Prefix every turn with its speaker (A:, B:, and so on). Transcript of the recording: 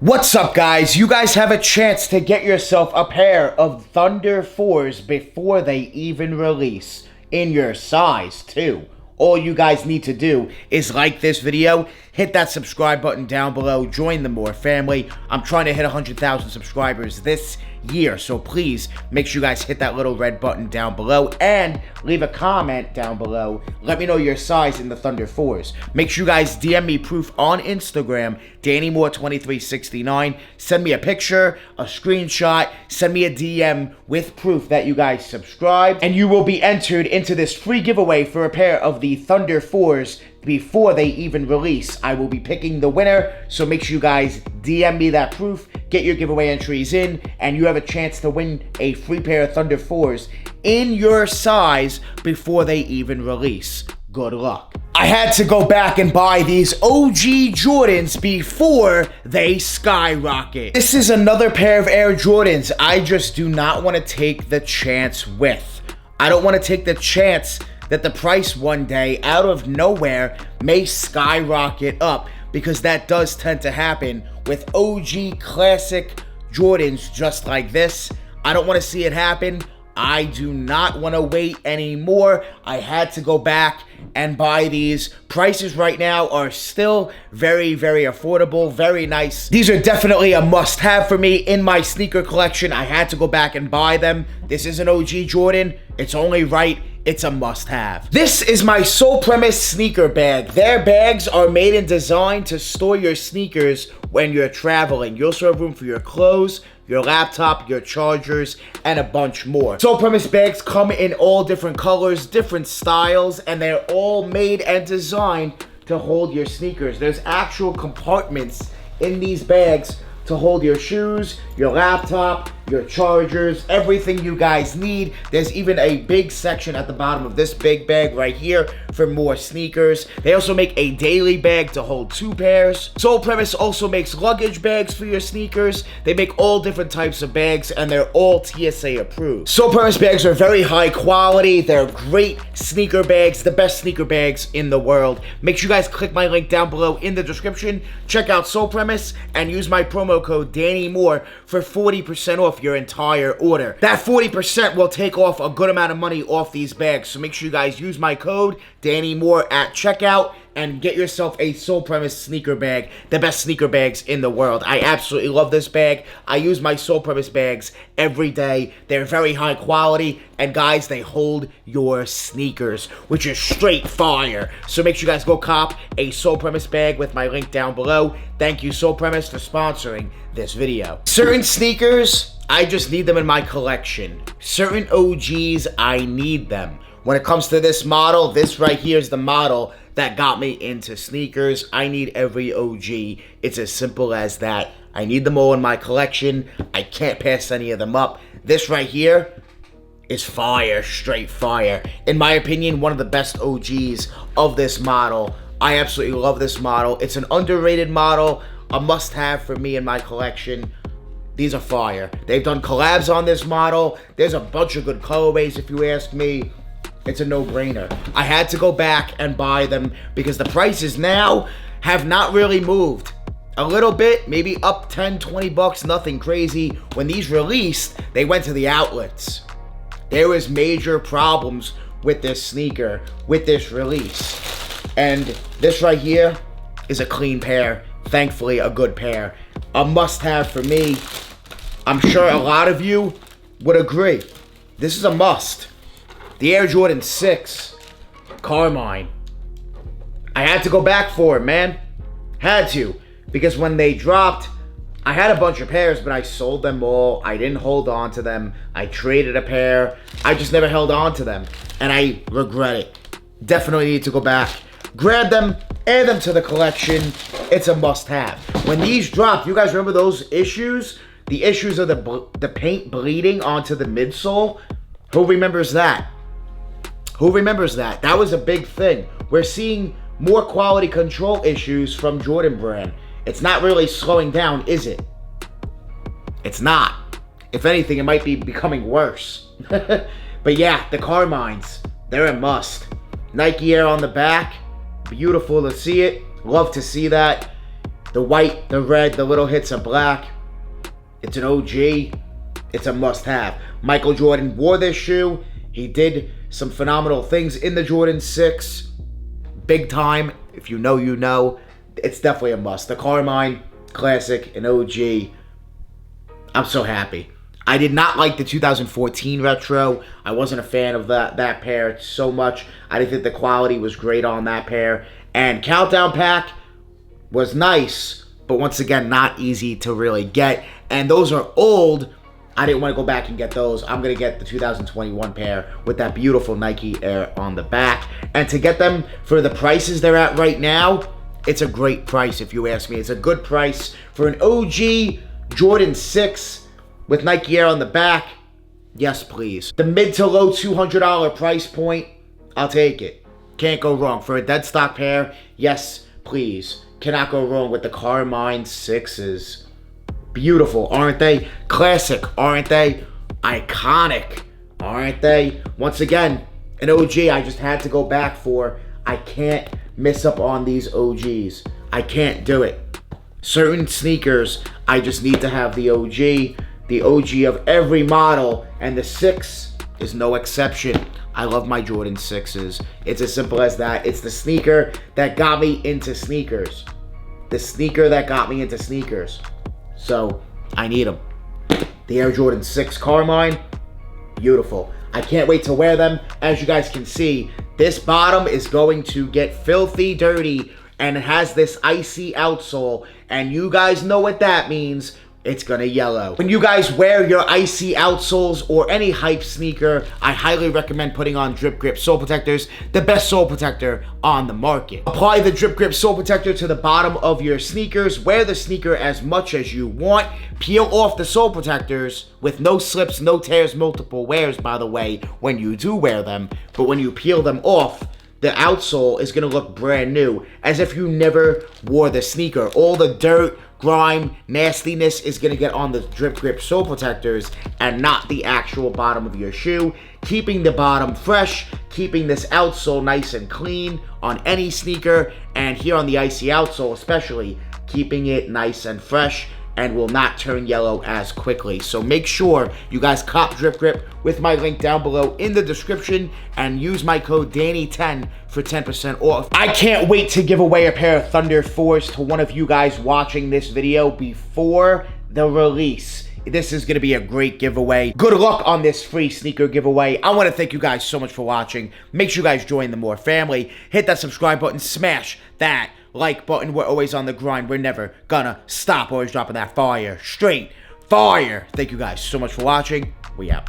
A: What's up, guys? You guys have a chance to get yourself a pair of Thunder 4s before they even release, in your size too. All you guys need to do is like this video, hit that subscribe button down below, join the Moore family. I'm trying to hit 100,000 subscribers this year, so please make sure you guys hit that little red button down below and leave a comment down below. Let me know your size in the Thunder 4s. Make sure you guys DM me proof on Instagram, DannyMoore2369. Send me a picture, a screenshot, send me a DM with proof that you guys subscribed, and you will be entered into this free giveaway for a pair of the Thunder 4s before they even release. I will be picking the winner, so make sure you guys DM me that proof, get your giveaway entries in, and you have a chance to win a free pair of Thunder 4s in your size before they even release. Good luck. I had to go back and buy these OG Jordans before they skyrocket. This is another pair of Air Jordans I just do not want to take the chance with. I don't want to take the chance that the price one day, out of nowhere, may skyrocket up, because that does tend to happen with OG classic Jordans just like this. I don't want to see it happen. I do not want to wait anymore. I had to go back and buy these. Prices right now are still very, very affordable, very nice. These are definitely a must-have for me in my sneaker collection. I had to go back and buy them. This is an OG Jordan. It's only right. It's a must-have. This is my Sole Premise sneaker bag. Their bags are made and designed to store your sneakers when you're traveling. You also have room for your clothes, your laptop, your chargers, and a bunch more. Sole Premise bags come in all different colors, different styles, and they're all made and designed to hold your sneakers. There's actual compartments in these bags to hold your shoes, your laptop, your chargers, everything you guys need. There's even a big section at the bottom of this big bag right here for more sneakers. They also make a daily bag to hold 2 pairs. Sole Premise also makes luggage bags for your sneakers. They make all different types of bags, and they're all TSA approved. Sole Premise bags are very high quality. They're great sneaker bags, the best sneaker bags in the world. Make sure you guys click my link down below in the description. Check out Sole Premise and use my promo code DannyMoore for 40% off your entire order. That 40% will take off a good amount of money off these bags, so make sure you guys use my code DannyMoore at checkout and get yourself a Sole Premise sneaker bag, the best sneaker bags in the world. I absolutely love this bag. I use my Sole Premise bags every day. They're very high quality, and guys, they hold your sneakers, which is straight fire. So make sure you guys go cop a Sole Premise bag with my link down below. Thank you, Sole Premise, for sponsoring this video. Certain sneakers, I just need them in my collection. Certain OGs, I need them. When it comes to this model, this right here is the model that got me into sneakers. I need every OG. It's as simple as that. I need them all in my collection. I can't pass any of them up. This right here is fire, straight fire. In my opinion, one of the best OGs of this model. I absolutely love this model. It's an underrated model, a must-have for me in my collection. These are fire. They've done collabs on this model. There's a bunch of good colorways, if you ask me. It's a no-brainer. I had to go back and buy them because the prices now have not really moved. A little bit, maybe up 10, 20 bucks, nothing crazy. When these released, they went to the outlets. There was major problems with this sneaker, with this release. And this right here is a clean pair. Thankfully, a good pair. A must-have for me. I'm sure a lot of you would agree. This is a must. The Air Jordan 6 Carmine. I had to go back for it, man. Had to. Because when they dropped, I had a bunch of pairs, but I sold them all. I didn't hold on to them. I traded a pair. I just never held on to them. And I regret it. Definitely need to go back. Grab them, add them to the collection. It's a must-have. When these dropped, you guys remember those issues? The issues of the paint bleeding onto the midsole? Who remembers that? Who remembers that? That was a big thing. We're seeing more quality control issues from Jordan Brand. It's not really slowing down, is it? It's not. If anything, it might be becoming worse. But yeah, the Carmines, they're a must. Nike Air on the back. Beautiful to see it. Love to see that. The white, the red, the little hits of black. It's an OG. It's a must-have. Michael Jordan wore this shoe. He did some phenomenal things in the Jordan 6. Big time. If you know, you know. It's definitely a must. The Carmine, classic, an OG. I'm so happy. I did not like the 2014 retro. I wasn't a fan of that pair so much. I didn't think the quality was great on that pair. And Countdown Pack was nice, but once again, not easy to really get. And those are old. I didn't want to go back and get those. I'm going to get the 2021 pair with that beautiful Nike Air on the back. And to get them for the prices they're at right now, it's a great price if you ask me. It's a good price for an OG Jordan 6 with Nike Air on the back. Yes, please. The mid to low $200 price point, I'll take it. Can't go wrong. For a dead stock pair, yes, please. Cannot go wrong with the Carmine 6s. Beautiful, aren't they? Classic, aren't they? Iconic, aren't they? Once again, an OG I just had to go back for. I can't miss up on these OGs. I can't do it. Certain sneakers, I just need to have the OG of every model, and the 6 is no exception. I love my Jordan 6s. It's as simple as that. It's the sneaker that got me into sneakers. The sneaker that got me into sneakers. So, I need them. The Air Jordan 6 Carmine, beautiful. I can't wait to wear them. As you guys can see, this bottom is going to get filthy dirty, and it has this icy outsole, and you guys know what that means. It's gonna yellow. When you guys wear your icy outsoles or any hype sneaker, I highly recommend putting on Drip Grip Sole Protectors, the best sole protector on the market. Apply the Drip Grip Sole Protector to the bottom of your sneakers. Wear the sneaker as much as you want. Peel off the sole protectors with no slips, no tears, multiple wears, by the way, when you do wear them. But when you peel them off, the outsole is gonna look brand new, as if you never wore the sneaker. All the dirt, grime, nastiness is going to get on the Drip Grip Sole Protectors and not the actual bottom of your shoe, keeping the bottom fresh, keeping this outsole nice and clean on any sneaker, and here on the icy outsole especially, keeping it nice and fresh and will not turn yellow as quickly. So make sure you guys cop Drip Grip with my link down below in the description and use my code Danny10 for 10% off. I can't wait to give away a pair of Thunder 4s to one of you guys watching this video before the release. This is going to be a great giveaway. Good luck on this free sneaker giveaway. I want to thank you guys so much for watching. Make sure you guys join the More family. Hit that subscribe button. Smash that like button. We're always on the grind. We're never gonna stop. Always dropping that fire. Straight fire. Thank you guys so much for watching. We out.